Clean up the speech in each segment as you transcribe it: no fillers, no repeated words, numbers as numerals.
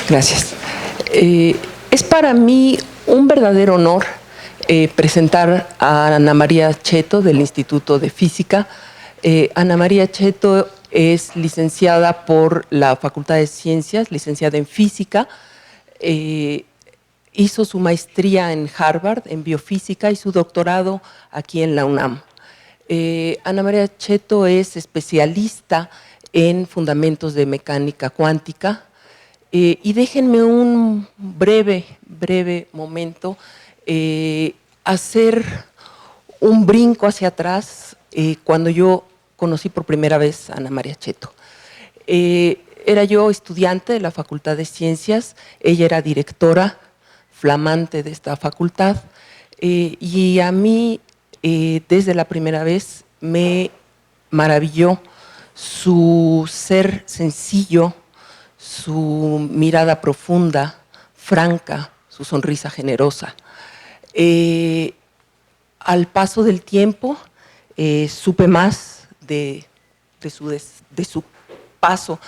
Gracias. Es para mí un verdadero honor presentar a Ana María Cheto del Instituto de Física. Ana María Cheto es licenciada por la Facultad de Ciencias, licenciada en Física. Hizo su maestría en Harvard en Biofísica y su doctorado aquí en la UNAM. Ana María Cheto es especialista en fundamentos de mecánica cuántica. Y déjenme un breve momento hacer un brinco hacia atrás cuando yo conocí por primera vez a Ana María Cheto. Era yo estudiante de la Facultad de Ciencias, ella era directora flamante de esta facultad y a mí desde la primera vez me maravilló su ser sencillo, su mirada profunda, franca, su sonrisa generosa. Al paso del tiempo supe más de su paso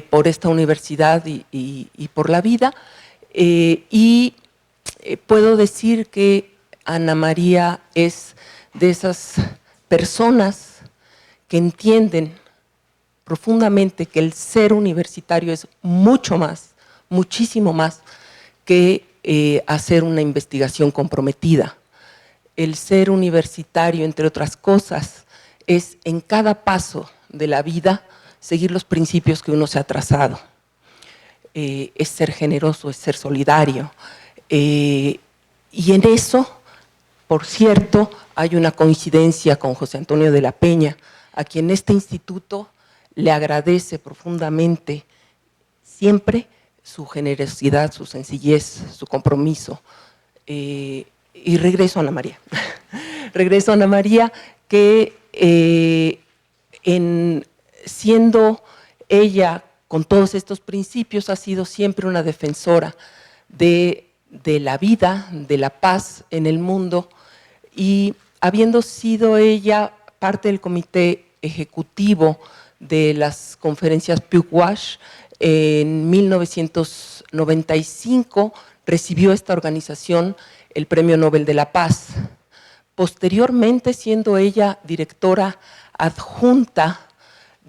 por esta universidad y por la vida puedo decir que Ana María es de esas personas que entienden profundamente que el ser universitario es mucho más, muchísimo más que hacer una investigación comprometida. El ser universitario, entre otras cosas, es en cada paso de la vida seguir los principios que uno se ha trazado. Es ser generoso, es ser solidario. Y en eso, por cierto, hay una coincidencia con José Antonio de la Peña, a quien este instituto le agradece profundamente siempre su generosidad, su sencillez, su compromiso. Y regreso a Ana María. Regreso a Ana María que siendo ella con todos estos principios ha sido siempre una defensora de la vida, de la paz en el mundo y habiendo sido ella parte del comité ejecutivo de las conferencias Pugwash, en 1995 recibió esta organización el Premio Nobel de la Paz. Posteriormente, siendo ella directora adjunta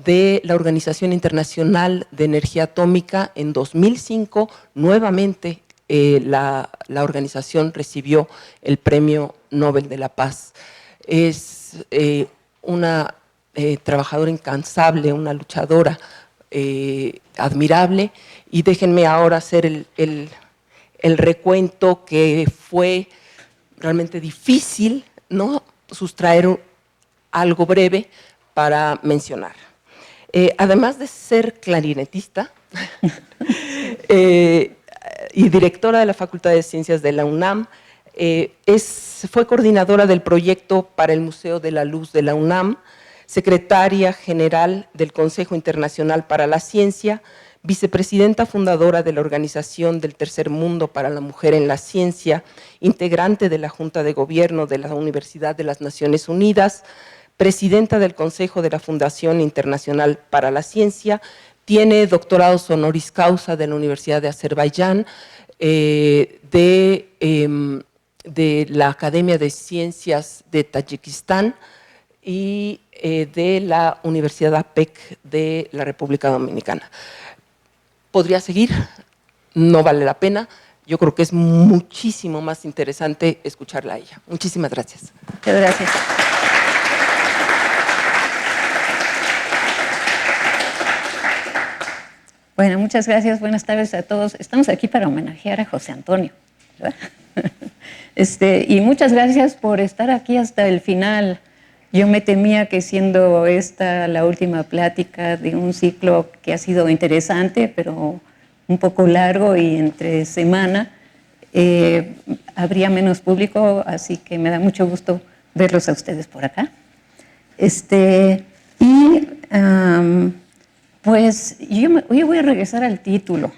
de la Organización Internacional de Energía Atómica, en 2005 nuevamente la organización recibió el Premio Nobel de la Paz. Es una trabajadora incansable, una luchadora admirable, y déjenme ahora hacer el recuento que fue realmente difícil, ¿no?, sustraer algo breve para mencionar. Además de ser clarinetista y directora de la Facultad de Ciencias de la UNAM, fue coordinadora del proyecto para el Museo de la Luz de la UNAM, secretaria general del Consejo Internacional para la Ciencia, vicepresidenta fundadora de la Organización del Tercer Mundo para la Mujer en la Ciencia, integrante de la Junta de Gobierno de la Universidad de las Naciones Unidas, presidenta del Consejo de la Fundación Internacional para la Ciencia, tiene doctorados honoris causa de la Universidad de Azerbaiyán, de la Academia de Ciencias de Tayikistán y de la Universidad APEC de la República Dominicana. Podría seguir, no vale la pena. Yo creo que es muchísimo más interesante escucharla a ella. Muchísimas gracias. Muchas gracias. Bueno, muchas gracias. Buenas tardes a todos. Estamos aquí para homenajear a José Antonio, ¿verdad? Y muchas gracias por estar aquí hasta el final. Yo me temía que siendo esta la última plática de un ciclo que ha sido interesante, pero un poco largo y entre semana, habría menos público, así que me da mucho gusto verlos a ustedes por acá. Pues yo voy a regresar al título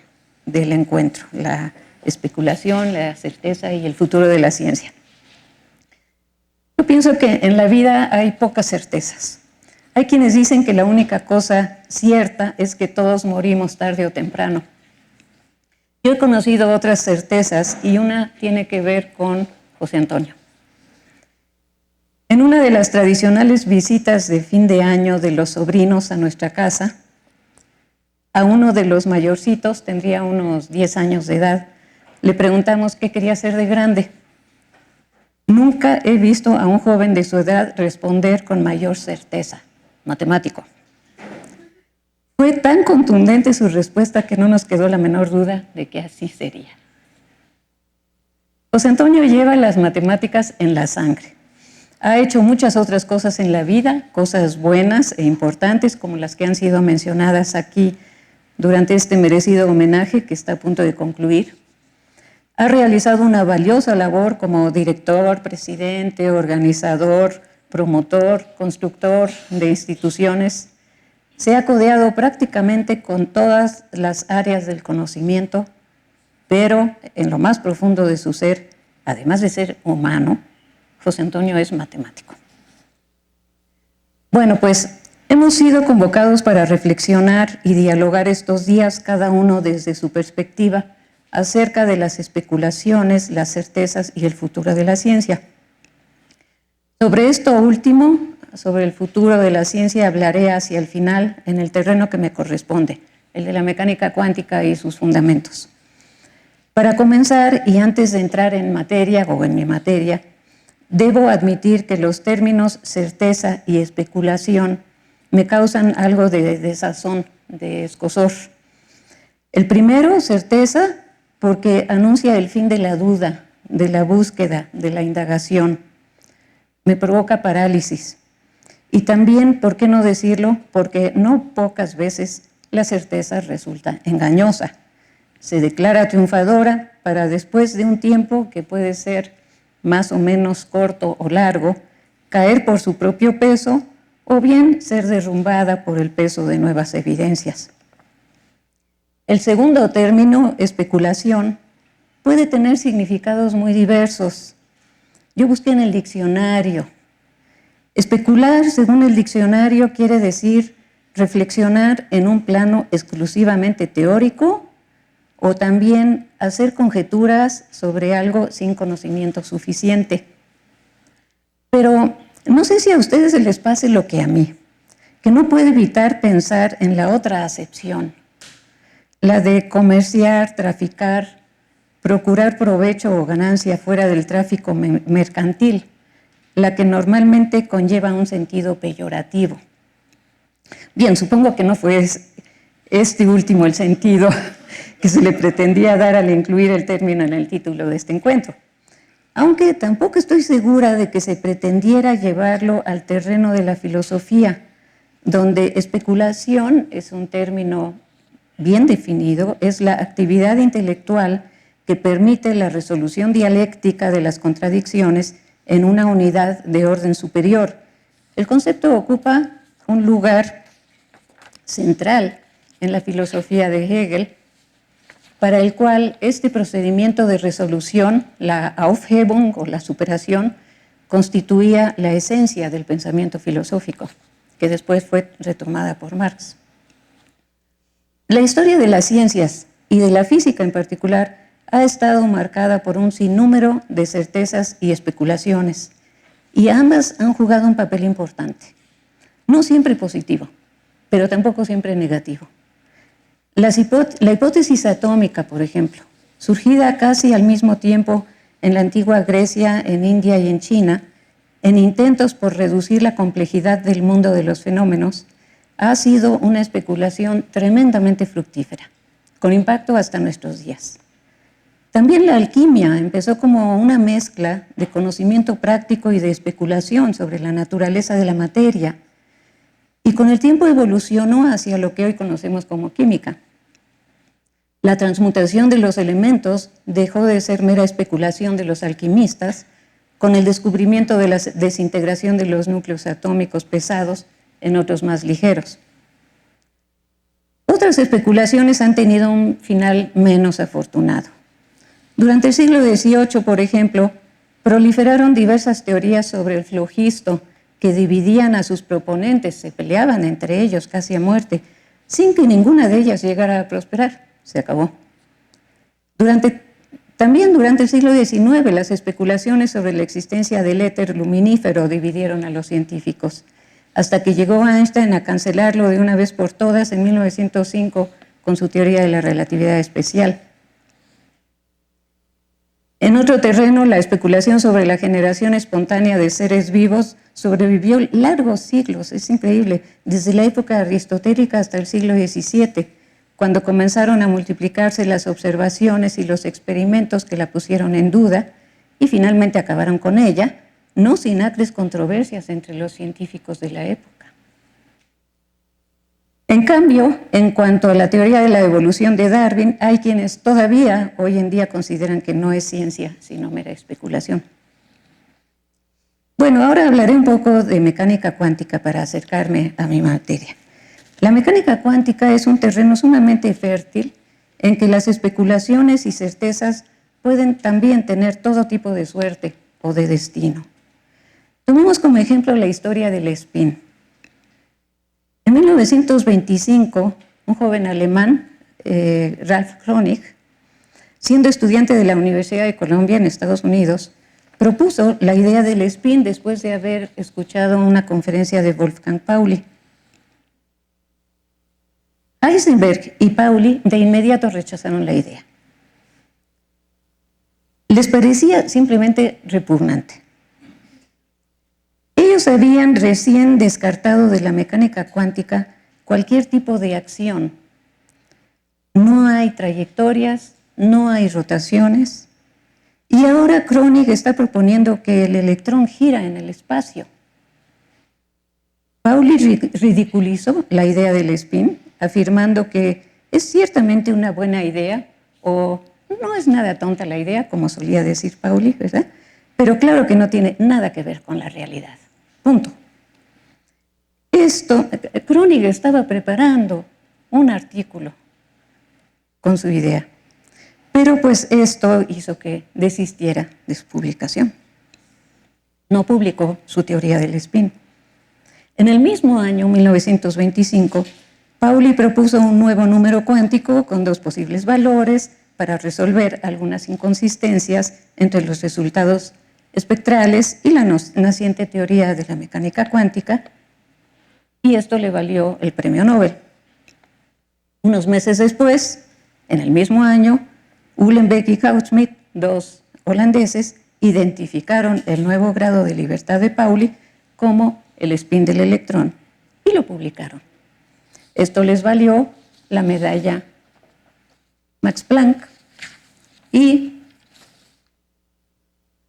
del encuentro, la especulación, la certeza y el futuro de la ciencia. Yo pienso que en la vida hay pocas certezas. Hay quienes dicen que la única cosa cierta es que todos morimos tarde o temprano. Yo he conocido otras certezas y una tiene que ver con José Antonio. En una de las tradicionales visitas de fin de año de los sobrinos a nuestra casa, a uno de los mayorcitos, tendría unos 10 años de edad, le preguntamos qué quería ser de grande. Nunca he visto a un joven de su edad responder con mayor certeza: matemático. Fue tan contundente su respuesta que no nos quedó la menor duda de que así sería. José Antonio lleva las matemáticas en la sangre. Ha hecho muchas otras cosas en la vida, cosas buenas e importantes como las que han sido mencionadas aquí durante este merecido homenaje que está a punto de concluir. Ha realizado una valiosa labor como director, presidente, organizador, promotor, constructor de instituciones. Se ha codeado prácticamente con todas las áreas del conocimiento, pero en lo más profundo de su ser, además de ser humano, José Antonio es matemático. Bueno, pues hemos sido convocados para reflexionar y dialogar estos días, cada uno desde su perspectiva, acerca de las especulaciones, las certezas y el futuro de la ciencia. Sobre esto último, sobre el futuro de la ciencia, hablaré hacia el final en el terreno que me corresponde, el de la mecánica cuántica y sus fundamentos. Para comenzar, y antes de entrar en materia o en mi materia, debo admitir que los términos certeza y especulación me causan algo de desazón, de escozor. El primero, certeza, porque anuncia el fin de la duda, de la búsqueda, de la indagación. Me provoca parálisis. Y también, ¿por qué no decirlo? Porque no pocas veces la certeza resulta engañosa. Se declara triunfadora para después de un tiempo que puede ser más o menos corto o largo, caer por su propio peso o bien ser derrumbada por el peso de nuevas evidencias. El segundo término, especulación, puede tener significados muy diversos. Yo busqué en el diccionario. Especular, según el diccionario, quiere decir reflexionar en un plano exclusivamente teórico o también hacer conjeturas sobre algo sin conocimiento suficiente. Pero no sé si a ustedes se les pase lo que a mí, que no puedo evitar pensar en la otra acepción, la de comerciar, traficar, procurar provecho o ganancia fuera del tráfico mercantil, la que normalmente conlleva un sentido peyorativo. Bien, supongo que no fue este último el sentido que se le pretendía dar al incluir el término en el título de este encuentro. Aunque tampoco estoy segura de que se pretendiera llevarlo al terreno de la filosofía, donde especulación es un término bien definido, es la actividad intelectual que permite la resolución dialéctica de las contradicciones en una unidad de orden superior. El concepto ocupa un lugar central en la filosofía de Hegel, para el cual este procedimiento de resolución, la Aufhebung o la superación, constituía la esencia del pensamiento filosófico, que después fue retomada por Marx. La historia de las ciencias y de la física en particular ha estado marcada por un sinnúmero de certezas y especulaciones, y ambas han jugado un papel importante, no siempre positivo, pero tampoco siempre negativo. La hipótesis atómica, por ejemplo, surgida casi al mismo tiempo en la antigua Grecia, en India y en China, en intentos por reducir la complejidad del mundo de los fenómenos, ha sido una especulación tremendamente fructífera, con impacto hasta nuestros días. También la alquimia empezó como una mezcla de conocimiento práctico y de especulación sobre la naturaleza de la materia, y con el tiempo evolucionó hacia lo que hoy conocemos como química. La transmutación de los elementos dejó de ser mera especulación de los alquimistas con el descubrimiento de la desintegración de los núcleos atómicos pesados en otros más ligeros. Otras especulaciones han tenido un final menos afortunado. Durante el siglo XVIII, por ejemplo, proliferaron diversas teorías sobre el flogisto que dividían a sus proponentes, se peleaban entre ellos casi a muerte, sin que ninguna de ellas llegara a prosperar. Se acabó. También durante el siglo XIX, las especulaciones sobre la existencia del éter luminífero dividieron a los científicos, hasta que llegó Einstein a cancelarlo de una vez por todas en 1905 con su teoría de la relatividad especial. En otro terreno, la especulación sobre la generación espontánea de seres vivos sobrevivió largos siglos, es increíble, desde la época aristotélica hasta el siglo XVII, cuando comenzaron a multiplicarse las observaciones y los experimentos que la pusieron en duda y finalmente acabaron con ella, no sin acres controversias entre los científicos de la época. En cambio, en cuanto a la teoría de la evolución de Darwin, hay quienes todavía hoy en día consideran que no es ciencia, sino mera especulación. Bueno, ahora hablaré un poco de mecánica cuántica para acercarme a mi materia. La mecánica cuántica es un terreno sumamente fértil en que las especulaciones y certezas pueden también tener todo tipo de suerte o de destino. Tomemos como ejemplo la historia del spin. En 1925, un joven alemán, Ralph Kronig, siendo estudiante de la Universidad de Columbia en Estados Unidos, propuso la idea del spin después de haber escuchado una conferencia de Wolfgang Pauli. Heisenberg y Pauli de inmediato rechazaron la idea. Les parecía simplemente repugnante. Ellos habían recién descartado de la mecánica cuántica cualquier tipo de acción. No hay trayectorias, no hay rotaciones, y ahora Kronig está proponiendo que el electrón gira en el espacio. Pauli ridiculizó la idea del spin, afirmando que es ciertamente una buena idea, o no es nada tonta la idea, como solía decir Pauli, ¿verdad? Pero claro que no tiene nada que ver con la realidad. Punto. Kronig estaba preparando un artículo con su idea, pero pues esto hizo que desistiera de su publicación. No publicó su teoría del spin. En el mismo año, 1925, Pauli propuso un nuevo número cuántico con dos posibles valores para resolver algunas inconsistencias entre los resultados espectrales y la naciente teoría de la mecánica cuántica, y esto le valió el premio Nobel. Unos meses después, en el mismo año, Uhlenbeck y Gaudsmit, dos holandeses, identificaron el nuevo grado de libertad de Pauli como el spin del electrón y lo publicaron. Esto les valió la medalla Max Planck, y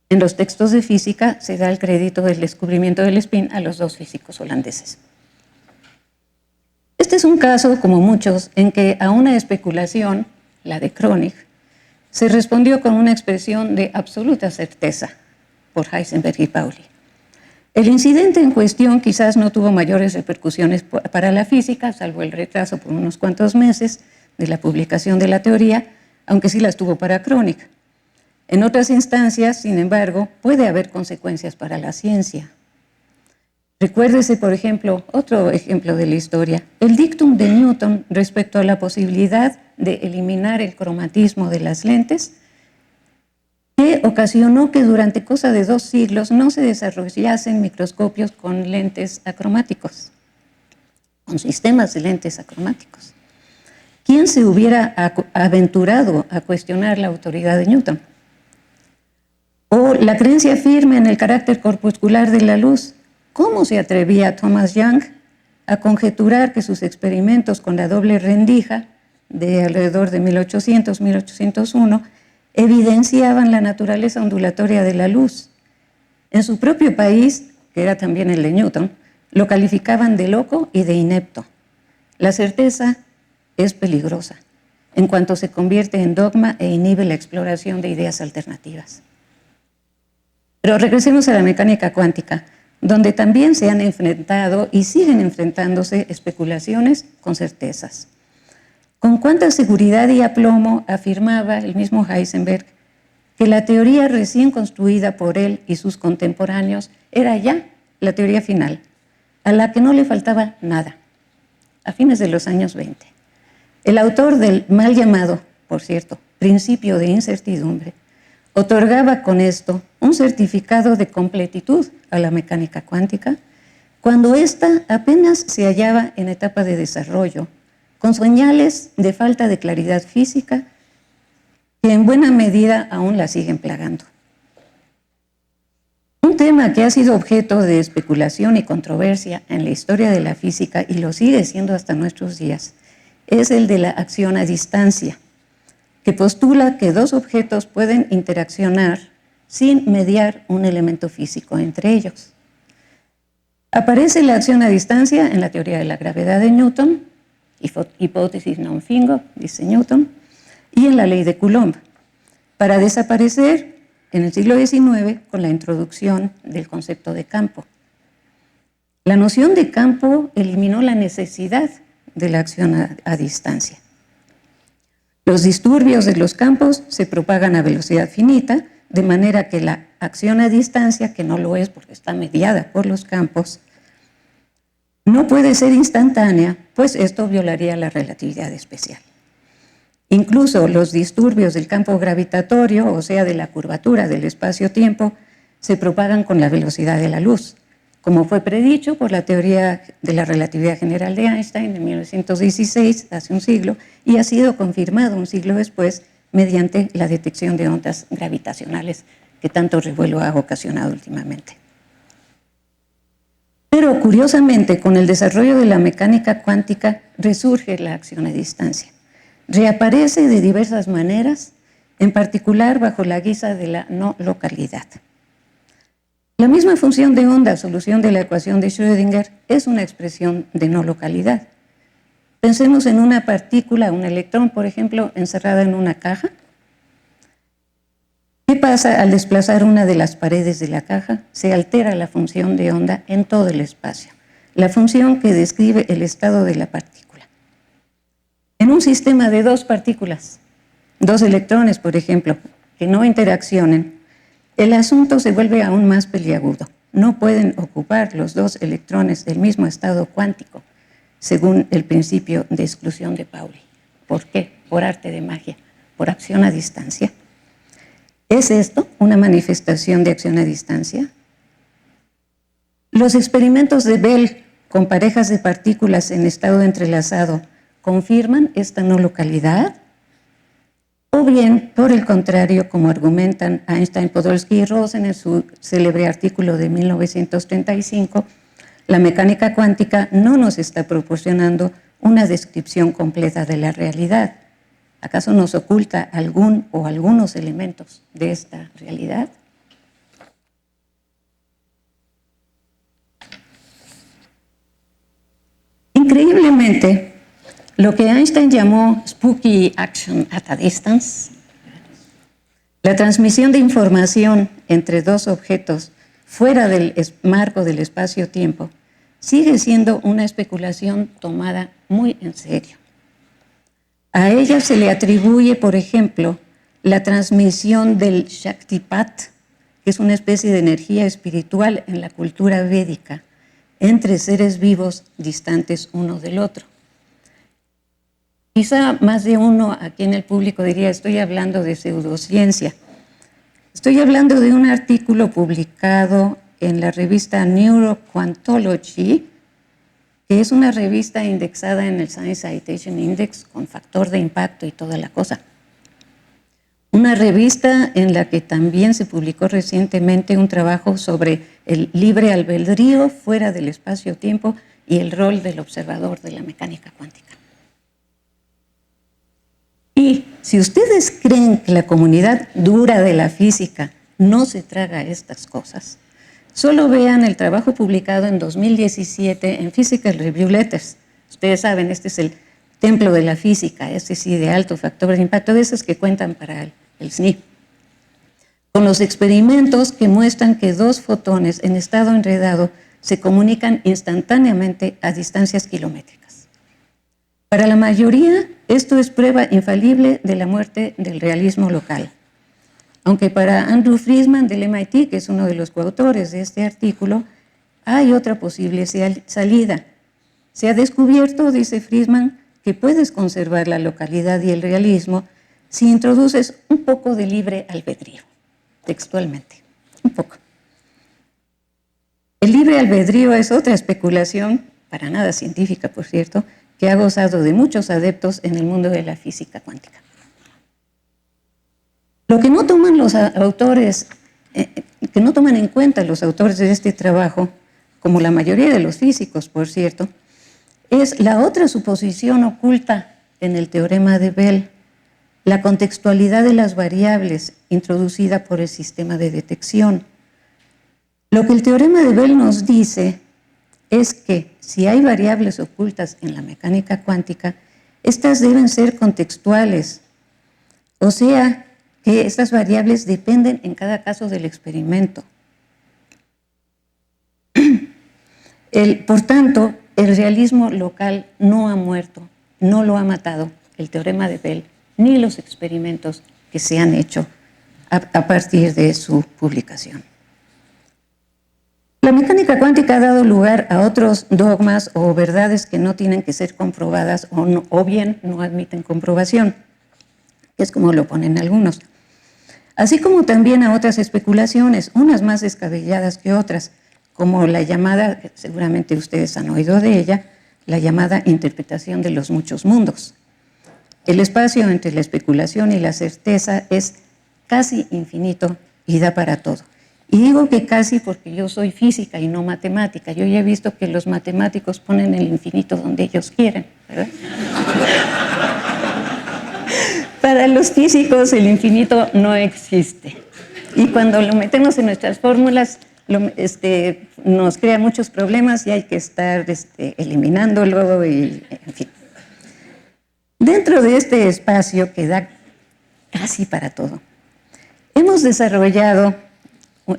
en los textos de física se da el crédito del descubrimiento del spin a los dos físicos holandeses. Este es un caso, como muchos, en que a una especulación, la de Kronig, se respondió con una expresión de absoluta certeza por Heisenberg y Pauli. El incidente en cuestión quizás no tuvo mayores repercusiones para la física, salvo el retraso por unos cuantos meses de la publicación de la teoría, aunque sí las tuvo para Kronig. En otras instancias, sin embargo, puede haber consecuencias para la ciencia. Recuérdese, por ejemplo, otro ejemplo de la historia, el dictum de Newton respecto a la posibilidad de eliminar el cromatismo de las lentes, que ocasionó que durante cosa de 2 siglos no se desarrollasen microscopios con lentes acromáticos, con sistemas de lentes acromáticos. ¿Quién se hubiera aventurado a cuestionar la autoridad de Newton? O la creencia firme en el carácter corpuscular de la luz. ¿Cómo se atrevía Thomas Young a conjeturar que sus experimentos con la doble rendija de alrededor de 1800-1801 evidenciaban la naturaleza ondulatoria de la luz? En su propio país, que era también el de Newton, lo calificaban de loco y de inepto. La certeza es peligrosa en cuanto se convierte en dogma e inhibe la exploración de ideas alternativas. Pero regresemos a la mecánica cuántica, donde también se han enfrentado y siguen enfrentándose especulaciones con certezas. Con cuánta seguridad y aplomo afirmaba el mismo Heisenberg que la teoría recién construida por él y sus contemporáneos era ya la teoría final, a la que no le faltaba nada, a fines de los años 20. El autor del mal llamado, por cierto, principio de incertidumbre, otorgaba con esto un certificado de completitud a la mecánica cuántica cuando ésta apenas se hallaba en etapa de desarrollo, con señales de falta de claridad física que en buena medida aún la siguen plagando. Un tema que ha sido objeto de especulación y controversia en la historia de la física y lo sigue siendo hasta nuestros días es el de la acción a distancia, que postula que dos objetos pueden interaccionar sin mediar un elemento físico entre ellos. Aparece la acción a distancia en la teoría de la gravedad de Newton, hipótesis non fingo, dice Newton, y en la ley de Coulomb, para desaparecer en el siglo XIX con la introducción del concepto de campo. La noción de campo eliminó la necesidad de la acción a distancia. Los disturbios de los campos se propagan a velocidad finita, de manera que la acción a distancia, que no lo es porque está mediada por los campos, no puede ser instantánea, pues esto violaría la relatividad especial. Incluso los disturbios del campo gravitatorio, o sea, de la curvatura del espacio-tiempo, se propagan con la velocidad de la luz, como fue predicho por la teoría de la relatividad general de Einstein en 1916, hace un siglo, y ha sido confirmado un siglo después mediante la detección de ondas gravitacionales que tanto revuelo ha ocasionado últimamente. Pero curiosamente, con el desarrollo de la mecánica cuántica resurge la acción a distancia. Reaparece de diversas maneras, en particular bajo la guisa de la no localidad. La misma función de onda, solución de la ecuación de Schrödinger, es una expresión de no localidad. Pensemos en una partícula, un electrón, por ejemplo, encerrada en una caja. ¿Qué pasa al desplazar una de las paredes de la caja? Se altera la función de onda en todo el espacio, la función que describe el estado de la partícula. En un sistema de dos partículas, dos electrones, por ejemplo, que no interaccionen, el asunto se vuelve aún más peliagudo. No pueden ocupar los dos electrones del mismo estado cuántico, según el principio de exclusión de Pauli. ¿Por qué? Por arte de magia, por acción a distancia. ¿Es esto una manifestación de acción a distancia? Los experimentos de Bell con parejas de partículas en estado entrelazado confirman esta no localidad, o bien, por el contrario, como argumentan Einstein, Podolsky y Rosen en su célebre artículo de 1935, la mecánica cuántica no nos está proporcionando una descripción completa de la realidad. ¿Acaso nos oculta algún o algunos elementos de esta realidad? Increíblemente, lo que Einstein llamó spooky action at a distance, la transmisión de información entre dos objetos fuera del marco del espacio-tiempo, sigue siendo una especulación tomada muy en serio. A ella se le atribuye, por ejemplo, la transmisión del Shaktipat, que es una especie de energía espiritual en la cultura védica, entre seres vivos distantes uno del otro. Quizá más de uno aquí en el público diría, estoy hablando de pseudociencia. Estoy hablando de un artículo publicado en la revista Neuroquantology, que es una revista indexada en el Science Citation Index con factor de impacto y toda la cosa. Una revista en la que también se publicó recientemente un trabajo sobre el libre albedrío fuera del espacio-tiempo y el rol del observador de la mecánica cuántica. Y si ustedes creen que la comunidad dura de la física no se traga estas cosas, solo vean el trabajo publicado en 2017 en Physical Review Letters. Ustedes saben, este es el templo de la física, este sí de alto factor de impacto, de esos que cuentan para el SNI. Con los experimentos que muestran que dos fotones en estado enredado se comunican instantáneamente a distancias kilométricas. Para la mayoría, esto es prueba infalible de la muerte del realismo local. Aunque para Andrew Friedman del MIT, que es uno de los coautores de este artículo, hay otra posible salida. Se ha descubierto, dice Friedman, que puedes conservar la localidad y el realismo si introduces un poco de libre albedrío, textualmente, un poco. El libre albedrío es otra especulación, para nada científica, por cierto, que ha gozado de muchos adeptos en el mundo de la física cuántica. Lo que no toman los autores, que no toman en cuenta los autores de este trabajo, como la mayoría de los físicos, por cierto, es la otra suposición oculta en el teorema de Bell, la contextualidad de las variables introducida por el sistema de detección. Lo que el teorema de Bell nos dice es que si hay variables ocultas en la mecánica cuántica, estas deben ser contextuales, o sea, que estas variables dependen en cada caso del experimento. Por tanto, el realismo local no ha muerto, no lo ha matado el teorema de Bell, ni los experimentos que se han hecho a partir de su publicación. La mecánica cuántica ha dado lugar a otros dogmas o verdades que no tienen que ser comprobadas o bien no admiten comprobación, que es como lo ponen algunos. Así como también a otras especulaciones, unas más descabelladas que otras, como la llamada, seguramente ustedes han oído de ella, la llamada interpretación de los muchos mundos. El espacio entre la especulación y la certeza es casi infinito y da para todo. Y digo que casi porque yo soy física y no matemática. Yo ya he visto que los matemáticos ponen el infinito donde ellos quieren, ¿verdad? Para los físicos el infinito no existe. Y cuando lo metemos en nuestras fórmulas, nos crea muchos problemas y hay que estar eliminándolo y, en fin. Dentro de este espacio que da casi para todo, hemos desarrollado,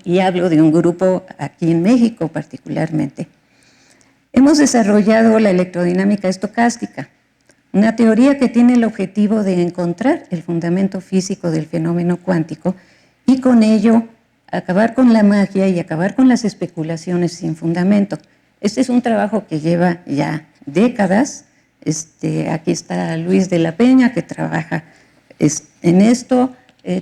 y hablo de un grupo aquí en México particularmente, hemos desarrollado la electrodinámica estocástica, una teoría que tiene el objetivo de encontrar el fundamento físico del fenómeno cuántico y con ello acabar con la magia y acabar con las especulaciones sin fundamento. Este es un trabajo que lleva ya décadas. Aquí está Luis de la Peña, que trabaja en esto.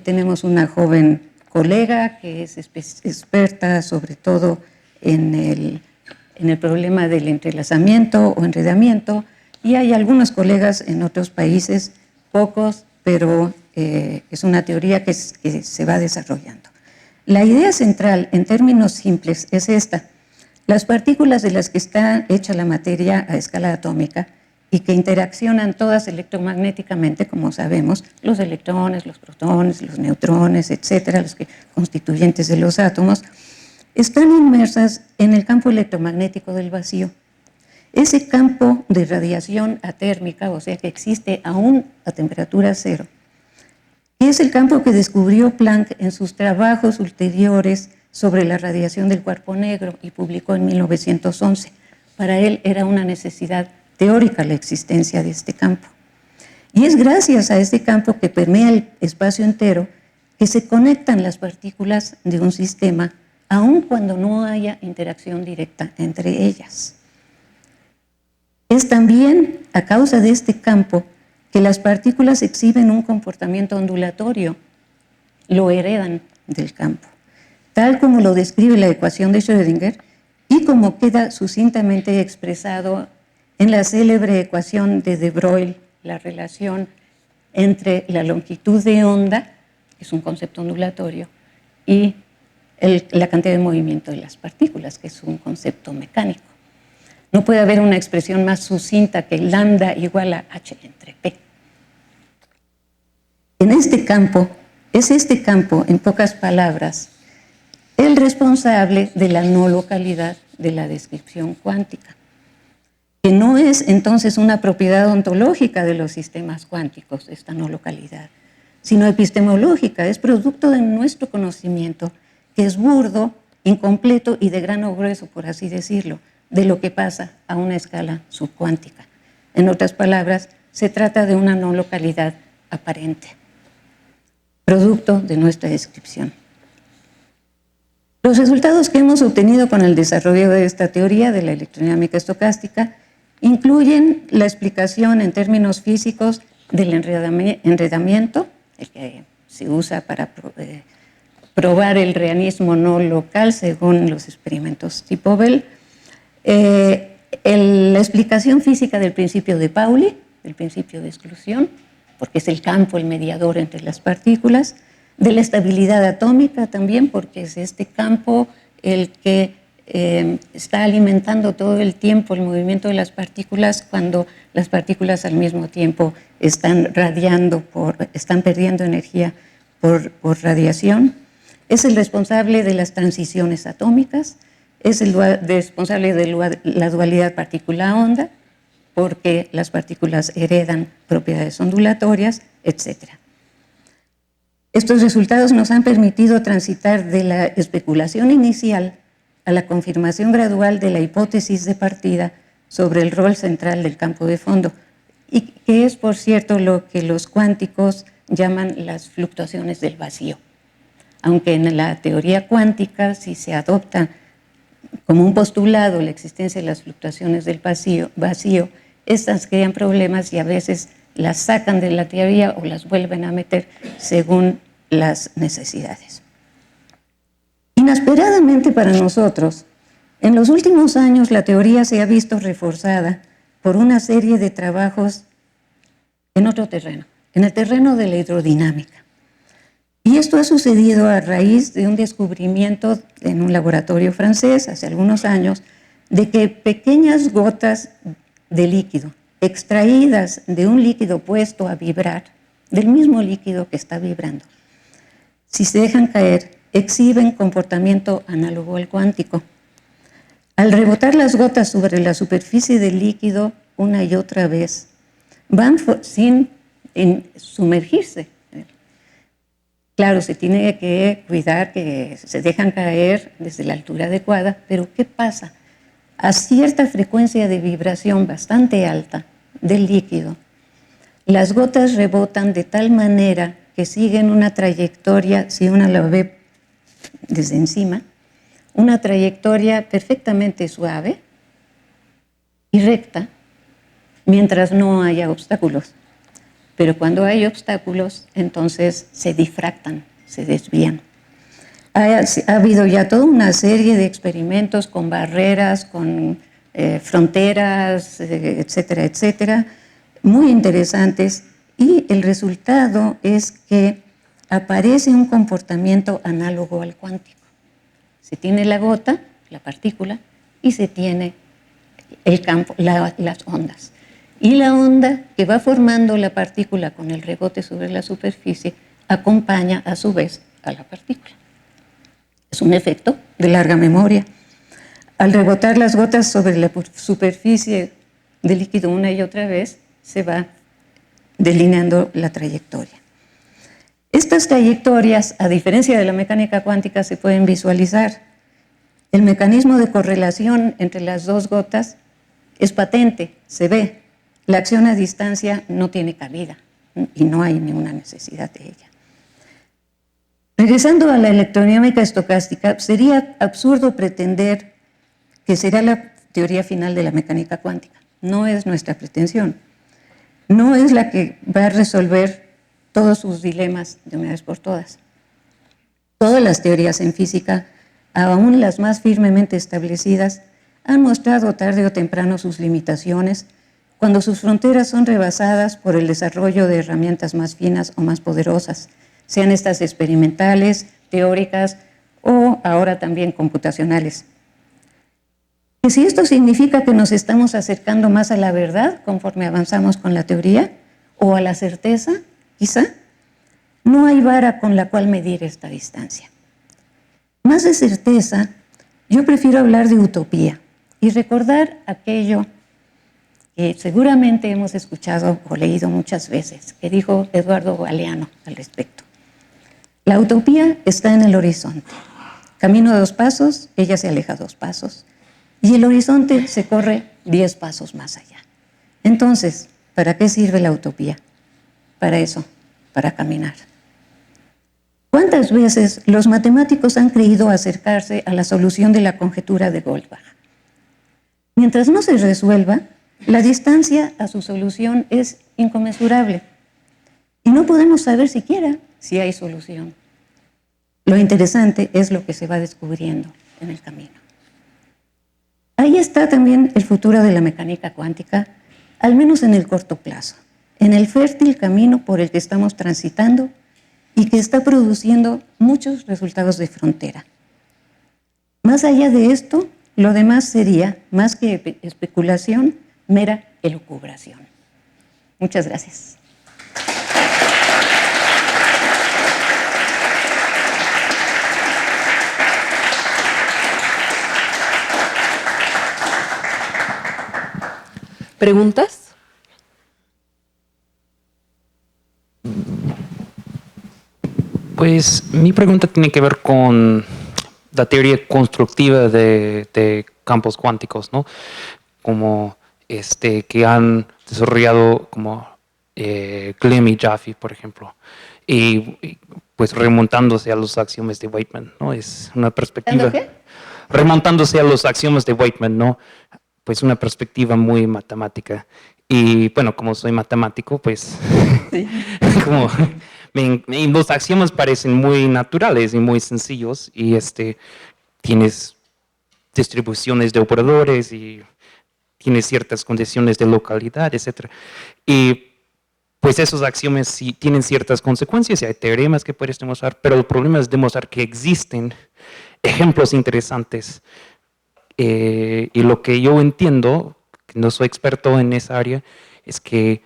Tenemos una joven colega que es experta sobre todo en el problema del entrelazamiento o enredamiento, y hay algunos colegas en otros países, pocos, pero es una teoría que se va desarrollando. La idea central, en términos simples, es esta: las partículas de las que está hecha la materia a escala atómica y que interaccionan todas electromagnéticamente, como sabemos, los electrones, los protones, los neutrones, etcétera, los constituyentes de los átomos, están inmersas en el campo electromagnético del vacío. Ese campo de radiación atérmica, o sea que existe aún a temperatura cero, es el campo que descubrió Planck en sus trabajos ulteriores sobre la radiación del cuerpo negro y publicó en 1911. Para él era una necesidad teórica la existencia de este campo. Y es gracias a este campo que permea el espacio entero que se conectan las partículas de un sistema, aun cuando no haya interacción directa entre ellas. Es también a causa de este campo que las partículas exhiben un comportamiento ondulatorio, lo heredan del campo, tal como lo describe la ecuación de Schrödinger y como queda sucintamente expresado en la célebre ecuación de de Broglie, la relación entre la longitud de onda, que es un concepto ondulatorio, y la cantidad de movimiento de las partículas, que es un concepto mecánico. No puede haber una expresión más sucinta que lambda igual a h entre p. En este campo, es este campo, en pocas palabras, el responsable de la no localidad de la descripción cuántica, que no es entonces una propiedad ontológica de los sistemas cuánticos, esta no localidad, sino epistemológica, es producto de nuestro conocimiento, que es burdo, incompleto y de grano grueso, por así decirlo, de lo que pasa a una escala subcuántica. En otras palabras, se trata de una no localidad aparente, producto de nuestra descripción. Los resultados que hemos obtenido con el desarrollo de esta teoría de la electrodinámica estocástica incluyen la explicación en términos físicos del enredamiento, el que se usa para probar el realismo no local según los experimentos tipo Bell. La explicación física del principio de Pauli, del principio de exclusión, porque es el campo el mediador entre las partículas, de la estabilidad atómica también, porque es este campo el que está alimentando todo el tiempo el movimiento de las partículas cuando las partículas al mismo tiempo están radiando, están perdiendo energía por radiación. Es el responsable de las transiciones atómicas, es el responsable de la dualidad partícula-onda, porque las partículas heredan propiedades ondulatorias, etc. Estos resultados nos han permitido transitar de la especulación inicial a la confirmación gradual de la hipótesis de partida sobre el rol central del campo de fondo, y que es, por cierto, lo que los cuánticos llaman las fluctuaciones del vacío. Aunque en la teoría cuántica, si se adopta como un postulado la existencia de las fluctuaciones del vacío, estas crean problemas y a veces las sacan de la teoría o las vuelven a meter según las necesidades. Inesperadamente para nosotros, en los últimos años la teoría se ha visto reforzada por una serie de trabajos en otro terreno, en el terreno de la hidrodinámica. Y esto ha sucedido a raíz de un descubrimiento en un laboratorio francés hace algunos años de que pequeñas gotas de líquido extraídas de un líquido puesto a vibrar, del mismo líquido que está vibrando, si se dejan caer, exhiben comportamiento análogo al cuántico. Al rebotar las gotas sobre la superficie del líquido una y otra vez, van sin sumergirse. Claro, se tiene que cuidar que se dejan caer desde la altura adecuada, pero ¿qué pasa? A cierta frecuencia de vibración bastante alta del líquido, las gotas rebotan de tal manera que siguen una trayectoria, si uno la ve desde encima, una trayectoria perfectamente suave y recta, mientras no haya obstáculos. Pero cuando hay obstáculos, entonces se difractan, se desvían. Ha habido ya toda una serie de experimentos con barreras, con fronteras, etcétera, etcétera, muy interesantes, y el resultado es que aparece un comportamiento análogo al cuántico. Se tiene la gota, la partícula, y se tiene el campo, las ondas. Y la onda que va formando la partícula con el rebote sobre la superficie acompaña a su vez a la partícula. Es un efecto de larga memoria. Al rebotar las gotas sobre la superficie del líquido una y otra vez, se va delineando la trayectoria. Estas trayectorias, a diferencia de la mecánica cuántica, se pueden visualizar. El mecanismo de correlación entre las dos gotas es patente, se ve. La acción a distancia no tiene cabida y no hay ninguna necesidad de ella. Regresando a la electrodinámica estocástica, sería absurdo pretender que será la teoría final de la mecánica cuántica. No es nuestra pretensión. No es la que va a resolver todos sus dilemas de una vez por todas. Todas las teorías en física, aún las más firmemente establecidas, han mostrado tarde o temprano sus limitaciones cuando sus fronteras son rebasadas por el desarrollo de herramientas más finas o más poderosas, sean estas experimentales, teóricas o ahora también computacionales. ¿Y si esto significa que nos estamos acercando más a la verdad conforme avanzamos con la teoría o a la certeza, quizá? No hay vara con la cual medir esta distancia. Más de certeza, yo prefiero hablar de utopía y recordar aquello que seguramente hemos escuchado o leído muchas veces, que dijo Eduardo Galeano al respecto. La utopía está en el horizonte. Camino 2 pasos, ella se aleja 2 pasos, y el horizonte se corre 10 pasos más allá. Entonces, ¿para qué sirve la utopía? Para eso, para caminar. ¿Cuántas veces los matemáticos han creído acercarse a la solución de la conjetura de Goldbach? Mientras no se resuelva, la distancia a su solución es inconmensurable. Y no podemos saber siquiera si hay solución. Lo interesante es lo que se va descubriendo en el camino. Ahí está también el futuro de la mecánica cuántica, al menos en el corto plazo, en el fértil camino por el que estamos transitando y que está produciendo muchos resultados de frontera. Más allá de esto, lo demás sería, más que especulación, mera elucubración. Muchas gracias. ¿Preguntas? Pues mi pregunta tiene que ver con la teoría constructiva de campos cuánticos, ¿no? Como que han desarrollado como Clem y Jaffe, por ejemplo, y pues remontándose a los axiomas de Weidmann, ¿no? Es una perspectiva. ¿Qué? Remontándose a los axiomas de Weidmann, ¿no? Pues una perspectiva muy matemática. Y bueno, como soy matemático, pues Sí. como los axiomas parecen muy naturales y muy sencillos y tienes distribuciones de operadores y tienes ciertas condiciones de localidad, etc. Y pues esos axiomas sí tienen ciertas consecuencias y hay teoremas que puedes demostrar, pero el problema es demostrar que existen ejemplos interesantes. Y lo que yo entiendo, que no soy experto en esa área, es que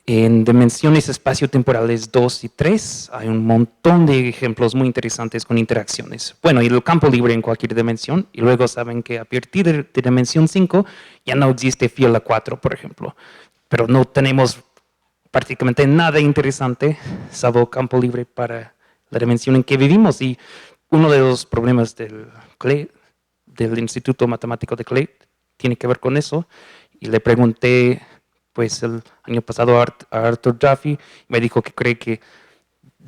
en dimensiones espaciotemporales 2 y 3 hay un montón de ejemplos muy interesantes con interacciones. Bueno, y el campo libre en cualquier dimensión, y luego saben que a partir de dimensión 5 ya no existe fila 4, por ejemplo. Pero no tenemos prácticamente nada interesante, salvo campo libre para la dimensión en que vivimos. Y uno de los problemas del Instituto Matemático de Clay tiene que ver con eso. Y le pregunté pues el año pasado a Arthur Jaffe, me dijo que cree que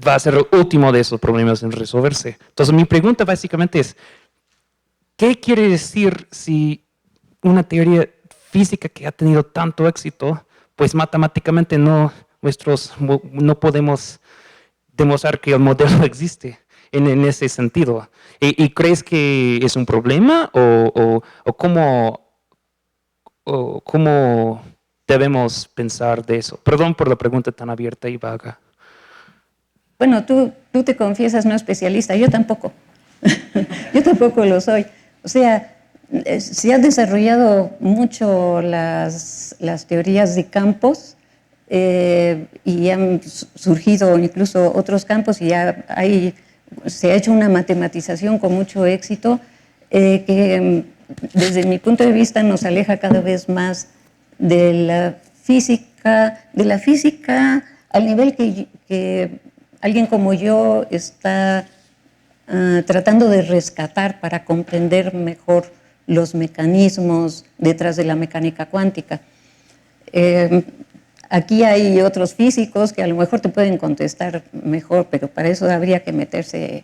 va a ser el último de esos problemas en resolverse. Entonces mi pregunta básicamente es, ¿qué quiere decir si una teoría física que ha tenido tanto éxito, pues matemáticamente no podemos demostrar que el modelo existe en ese sentido? ¿Y crees que es un problema o cómo debemos pensar de eso? Perdón por la pregunta tan abierta y vaga. Bueno, tú te confiesas no especialista, yo tampoco. Yo tampoco lo soy. O sea, se han desarrollado mucho las teorías de campos y han surgido incluso otros campos y ya se ha hecho una matematización con mucho éxito que desde mi punto de vista nos aleja cada vez más de la física al nivel que alguien como yo está tratando de rescatar para comprender mejor los mecanismos detrás de la mecánica cuántica. Aquí hay otros físicos que a lo mejor te pueden contestar mejor, pero para eso habría que meterse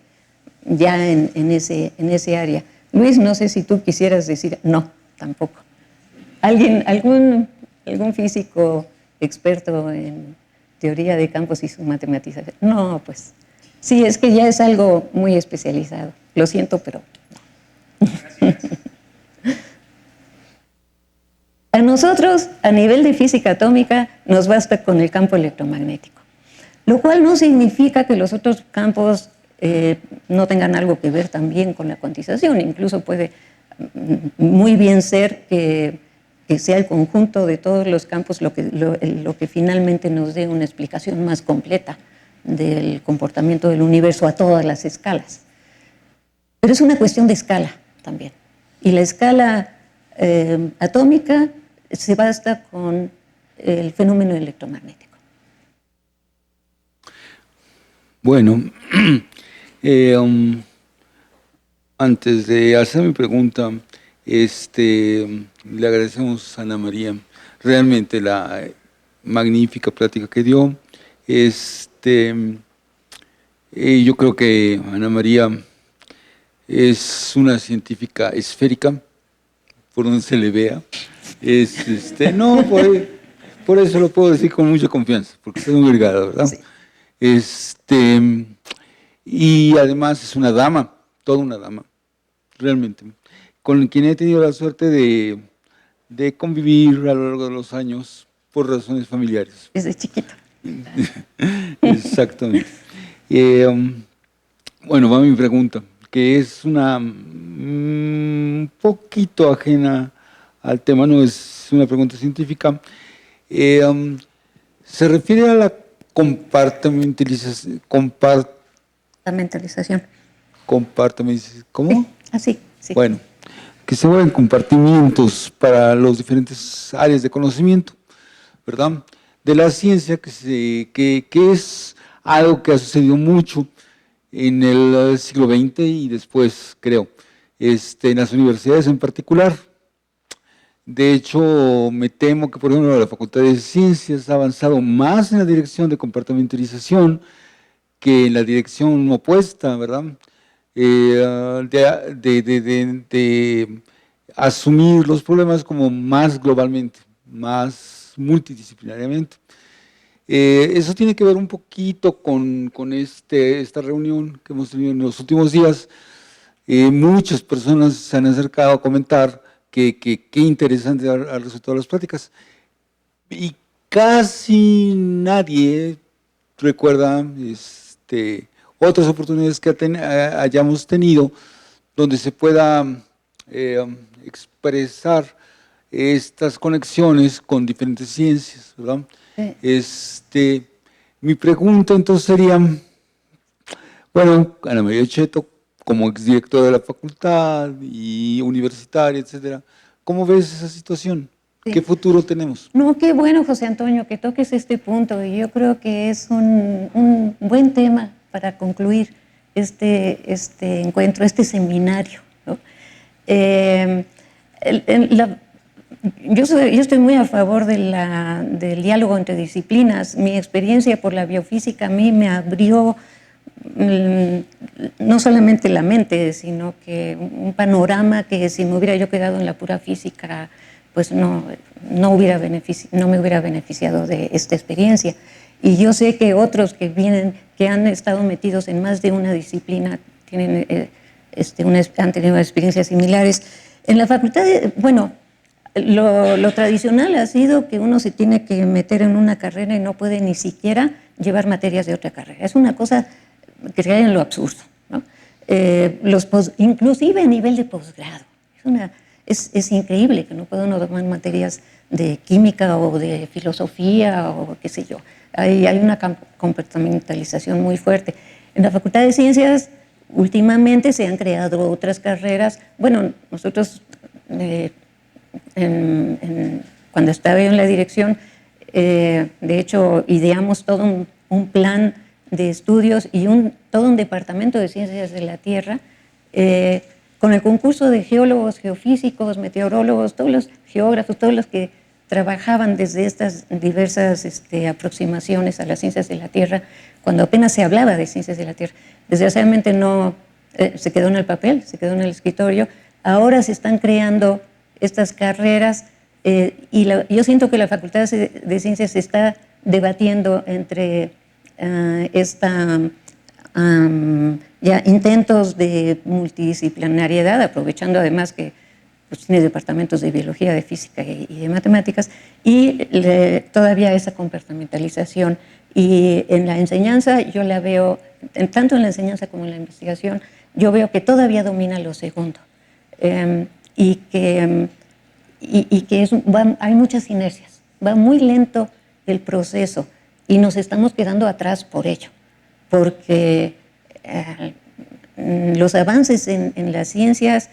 ya en ese área. Luis, no sé si tú quisieras decir, no, tampoco. ¿Algún físico experto en teoría de campos y su matematización? No, pues sí, es que ya es algo muy especializado. Lo siento, pero no. A nosotros, a nivel de física atómica, nos basta con el campo electromagnético, lo cual no significa que los otros campos no tengan algo que ver también con la cuantización. Incluso puede muy bien ser que sea el conjunto de todos los campos lo que finalmente nos dé una explicación más completa del comportamiento del universo a todas las escalas. Pero es una cuestión de escala también. Y la escala atómica se basta con el fenómeno electromagnético. Bueno, antes de hacer mi pregunta, le agradecemos a Ana María realmente la magnífica plática que dio. Yo creo que Ana María es una científica esférica, por donde se le vea. No, por eso lo puedo decir con mucha confianza, porque soy muy delgado, ¿verdad? Sí. Y además es una dama, toda una dama, realmente, con quien he tenido la suerte de convivir a lo largo de los años por razones familiares. Desde chiquito. Exactamente. Bueno, va mi pregunta, que es un poquito ajena al tema, no es una pregunta científica. Se refiere a la compartimentalización. La mentalización. ¿Cómo? Sí, así, sí. Bueno, que se vuelven compartimientos para los diferentes áreas de conocimiento, ¿verdad? De la ciencia, que es algo que ha sucedido mucho en el siglo XX y después, creo, en las universidades en particular. De hecho, me temo que, por ejemplo, la Facultad de Ciencias ha avanzado más en la dirección de compartimentalización que en la dirección opuesta, ¿verdad? De asumir los problemas como más globalmente, más multidisciplinariamente. Eso tiene que ver un poquito con esta reunión que hemos tenido en los últimos días. Muchas personas se han acercado a comentar qué interesante al resultado de las pláticas. Y casi nadie recuerda otras oportunidades que hayamos tenido donde se pueda expresar estas conexiones con diferentes ciencias, ¿verdad? Sí. Mi pregunta entonces sería, bueno, Ana María Cheto, como exdirectora de la facultad y universitaria, etcétera, ¿cómo ves esa situación? Sí. ¿Qué futuro tenemos? No, qué bueno, José Antonio, que toques este punto. Y yo creo que es un buen tema para concluir este encuentro, este seminario, ¿no? Yo estoy muy a favor del diálogo entre disciplinas. Mi experiencia por la biofísica a mí me abrió no solamente la mente, sino que un panorama que si me hubiera yo quedado en la pura física, pues no me hubiera beneficiado de esta experiencia. Y yo sé que otros que han estado metidos en más de una disciplina, han tenido experiencias similares. En la facultad, bueno, lo tradicional ha sido que uno se tiene que meter en una carrera y no puede ni siquiera llevar materias de otra carrera. Es una cosa que cae en lo absurdo, ¿no? Inclusive a nivel de posgrado. Es increíble que no pueda uno tomar materias de química o de filosofía o qué sé yo. Hay una compartimentalización muy fuerte. En la Facultad de Ciencias últimamente se han creado otras carreras. Bueno, nosotros cuando estaba yo en la dirección, de hecho ideamos todo un plan de estudios y todo un departamento de ciencias de la Tierra, con el concurso de geólogos, geofísicos, meteorólogos, todos los geógrafos, todos los que trabajaban desde estas diversas aproximaciones a las ciencias de la Tierra, cuando apenas se hablaba de ciencias de la Tierra. Desgraciadamente no se quedó en el papel, se quedó en el escritorio. Ahora se están creando estas carreras y yo siento que la Facultad de Ciencias se está debatiendo entre ya intentos de multidisciplinariedad, aprovechando además que pues, tiene departamentos de biología, de física y de matemáticas, y todavía esa compartimentalización. Y en la enseñanza yo la veo, tanto en la enseñanza como en la investigación, yo veo que todavía domina lo segundo. Y que hay muchas inercias, va muy lento el proceso y nos estamos quedando atrás por ello, porque los avances en las ciencias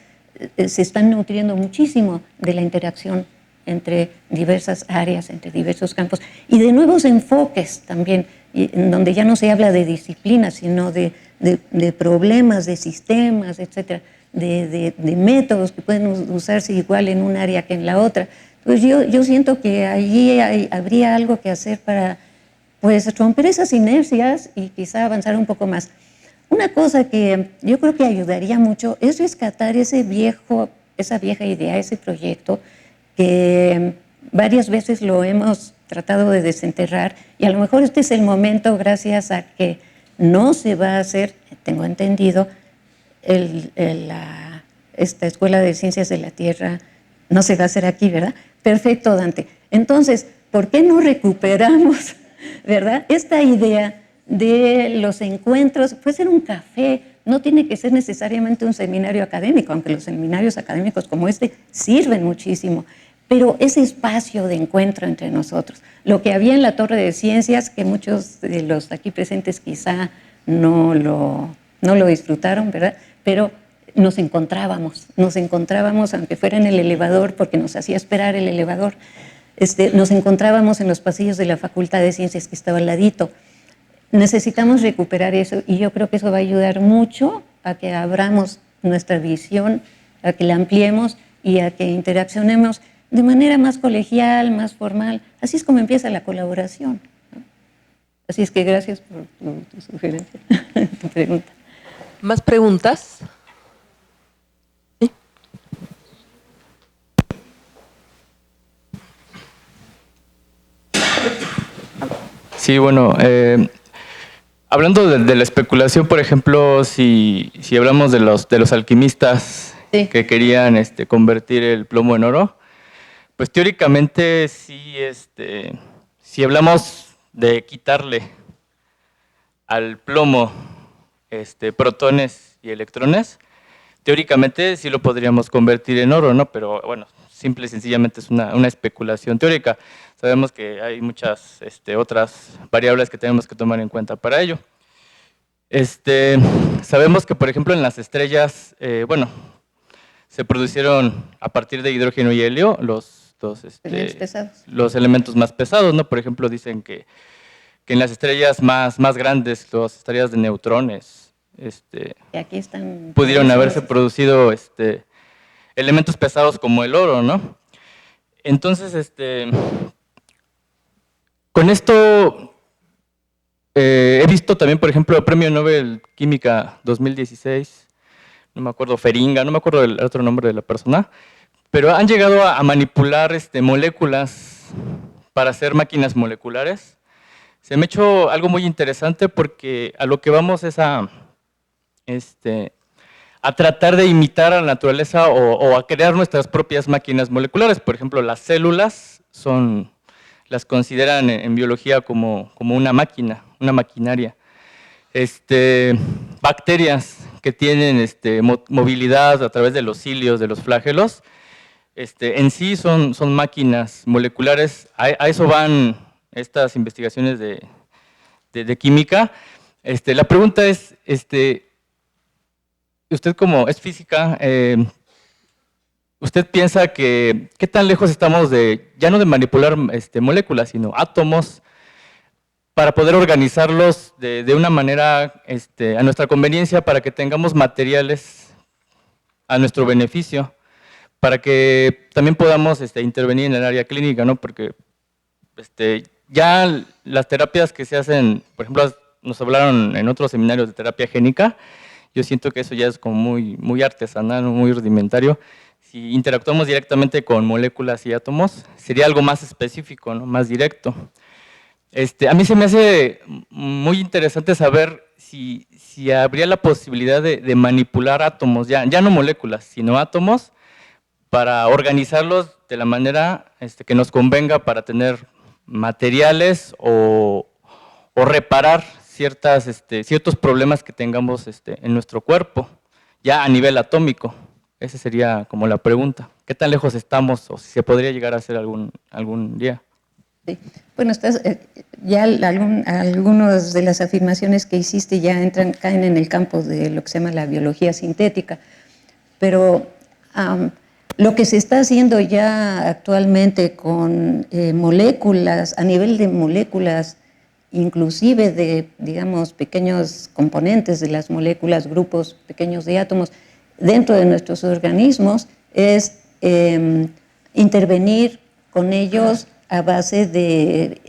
se están nutriendo muchísimo de la interacción entre diversas áreas, entre diversos campos y de nuevos enfoques también, en donde ya no se habla de disciplinas, sino de problemas, de sistemas, etcétera, de métodos que pueden usarse igual en un área que en la otra. Pues yo siento que allí habría algo que hacer para pues romper esas inercias y quizá avanzar un poco más. Una cosa que yo creo que ayudaría mucho es rescatar esa vieja idea, ese proyecto que varias veces lo hemos tratado de desenterrar, y a lo mejor este es el momento, gracias a que no se va a hacer, tengo entendido, esta Escuela de Ciencias de la Tierra no se va a hacer aquí, ¿verdad? Perfecto, Dante. Entonces, ¿por qué no recuperamos, verdad, esta idea de los encuentros? Puede ser un café, no tiene que ser necesariamente un seminario académico, aunque los seminarios académicos como este sirven muchísimo, pero ese espacio de encuentro entre nosotros. Lo que había en la Torre de Ciencias, que muchos de los aquí presentes quizá no lo disfrutaron, ¿verdad? Pero nos encontrábamos, aunque fuera en el elevador, porque nos hacía esperar el elevador, nos encontrábamos en los pasillos de la Facultad de Ciencias que estaba al ladito. Necesitamos recuperar eso, y yo creo que eso va a ayudar mucho a que abramos nuestra visión, a que la ampliemos y a que interaccionemos de manera más colegial, más formal. Así es como empieza la colaboración, ¿no? Así es que gracias por tu sugerencia, tu pregunta. ¿Más preguntas? ¿Sí? Sí, bueno, hablando de la especulación, por ejemplo, si hablamos de los alquimistas Sí. que querían convertir el plomo en oro, pues teóricamente sí, si hablamos de quitarle al plomo protones y electrones, teóricamente sí lo podríamos convertir en oro, ¿no? Pero bueno, simple y sencillamente es una especulación teórica. Sabemos que hay muchas otras variables que tenemos que tomar en cuenta para ello. Sabemos que, por ejemplo, en las estrellas, bueno, se produjeron a partir de hidrógeno y helio los elementos más pesados, ¿no? Por ejemplo, dicen que en las estrellas más grandes, las estrellas de neutrones, Y aquí están pudieron haberse producido elementos pesados como el oro, ¿no? Entonces, con esto he visto también, por ejemplo, el Premio Nobel Química 2016, no me acuerdo, Feringa, no me acuerdo el otro nombre de la persona, pero han llegado a manipular moléculas para hacer máquinas moleculares. Se me ha hecho algo muy interesante porque a lo que vamos es a tratar de imitar a la naturaleza o a crear nuestras propias máquinas moleculares. Por ejemplo, las células las consideran en biología como una máquina, una maquinaria. Bacterias que tienen movilidad a través de los cilios, de los flagelos, en sí son máquinas moleculares. A eso van estas investigaciones de química. La pregunta es, usted como es física, ¿usted piensa que qué tan lejos estamos ya no de manipular moléculas, sino átomos, para poder organizarlos de una manera a nuestra conveniencia, para que tengamos materiales a nuestro beneficio, para que también podamos intervenir en el área clínica, ¿no? Porque ya las terapias que se hacen, por ejemplo, nos hablaron en otros seminarios de terapia génica, yo siento que eso ya es como muy artesanal, muy rudimentario. Si interactuamos directamente con moléculas y átomos, sería algo más específico, ¿no? Más directo. A mí se me hace muy interesante saber si habría la posibilidad de manipular átomos, ya no moléculas, sino átomos, para organizarlos de la manera que nos convenga para tener materiales o reparar ciertos problemas que tengamos en nuestro cuerpo, ya a nivel atómico. Esa sería como la pregunta. ¿Qué tan lejos estamos o si se podría llegar a hacer algún día? Sí. Bueno, ya algunas de las afirmaciones que hiciste ya caen en el campo de lo que se llama la biología sintética, pero lo que se está haciendo ya actualmente con moléculas, a nivel de moléculas, inclusive de, digamos, pequeños componentes de las moléculas, grupos pequeños de átomos, dentro de nuestros organismos, es intervenir con ellos a base de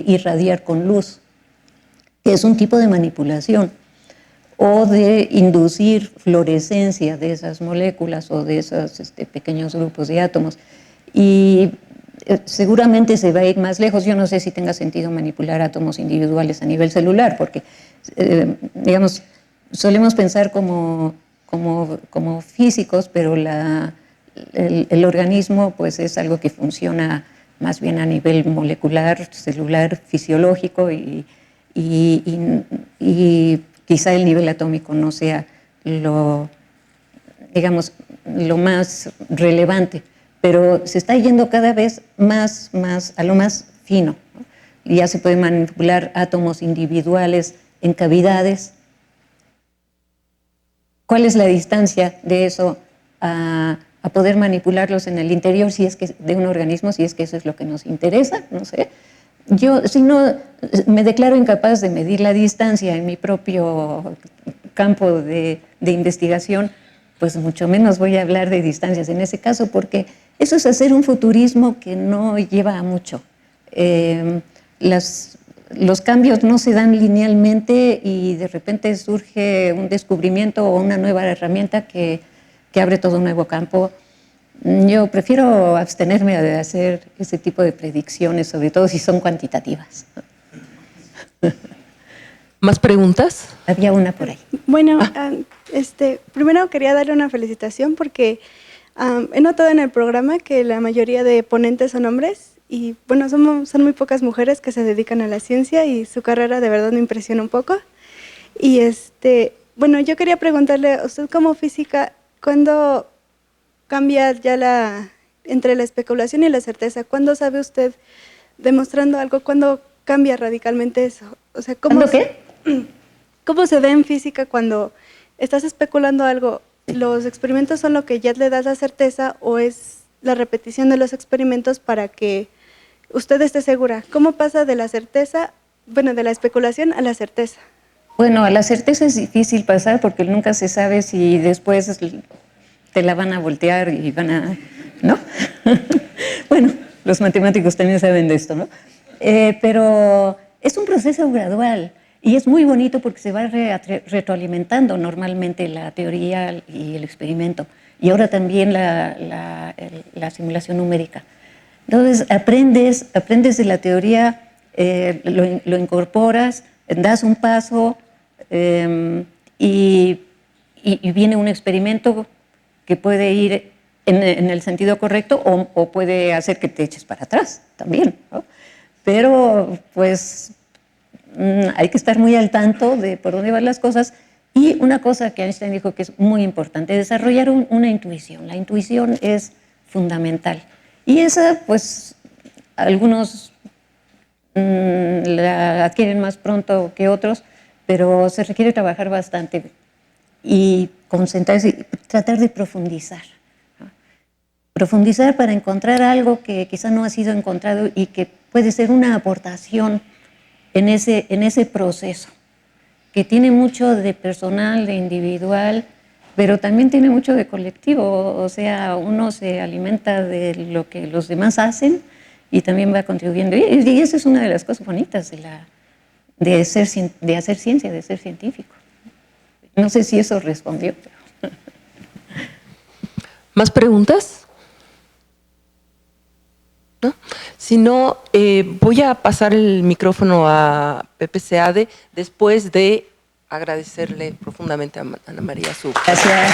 irradiar con luz, que es un tipo de manipulación, o de inducir fluorescencia de esas moléculas o de esos pequeños grupos de átomos. Y seguramente se va a ir más lejos. Yo no sé si tenga sentido manipular átomos individuales a nivel celular, porque, digamos, solemos pensar como físicos, pero el organismo pues, es algo que funciona más bien a nivel molecular, celular, fisiológico, y quizá el nivel atómico no sea lo más relevante, pero se está yendo cada vez más a lo más fino, ¿no? Ya se pueden manipular átomos individuales en cavidades. ¿Cuál es la distancia de eso a poder manipularlos en el interior si es que, de un organismo, si es que eso es lo que nos interesa? No sé. Yo, si no, me declaro incapaz de medir la distancia en mi propio campo de investigación, pues mucho menos voy a hablar de distancias en ese caso, porque eso es hacer un futurismo que no lleva a mucho. Los cambios no se dan linealmente y de repente surge un descubrimiento o una nueva herramienta que abre todo un nuevo campo. Yo prefiero abstenerme de hacer ese tipo de predicciones, sobre todo si son cuantitativas. ¿Más preguntas? Había una por ahí. Bueno, primero quería darle una felicitación porque he notado en el programa que la mayoría de ponentes son hombres y bueno, son muy pocas mujeres que se dedican a la ciencia y su carrera de verdad me impresiona un poco. Y bueno, yo quería preguntarle a usted como física, ¿cuándo cambia ya entre la especulación y la certeza? ¿Cuándo sabe usted, demostrando algo, cuándo cambia radicalmente eso? O sea, ¿Cuándo qué? ¿Cómo se ve en física cuando estás especulando algo? ¿Los experimentos son lo que ya le das la certeza o es la repetición de los experimentos para que usted esté segura? ¿Cómo pasa de la certeza, bueno, de la especulación a la certeza? Bueno, a la certeza es difícil pasar porque nunca se sabe si después te la van a voltear y van a... ¿no? Bueno, los matemáticos también saben de esto, ¿no? Pero es un proceso gradual. Y es muy bonito porque se va retroalimentando normalmente la teoría y el experimento. Y ahora también la simulación numérica. Entonces, aprendes de la teoría, lo incorporas, das un paso y viene un experimento que puede ir en el sentido correcto o puede hacer que te eches para atrás también, ¿no? Pero, pues... hay que estar muy al tanto de por dónde van las cosas. Y una cosa que Einstein dijo que es muy importante, desarrollar una intuición. La intuición es fundamental. Y esa, pues, algunos la adquieren más pronto que otros, pero se requiere trabajar bastante y concentrarse y tratar de profundizar. ¿No? Profundizar para encontrar algo que quizá no ha sido encontrado y que puede ser una aportación en ese proceso, que tiene mucho de personal, de individual, pero también tiene mucho de colectivo. O sea, uno se alimenta de lo que los demás hacen y también va contribuyendo. Y esa es una de las cosas bonitas de hacer ciencia, de ser científico. No sé si eso respondió. Pero... ¿Más preguntas? ¿No? Si no, voy a pasar el micrófono a Pepe Seade después de agradecerle profundamente a Ana María su... Gracias.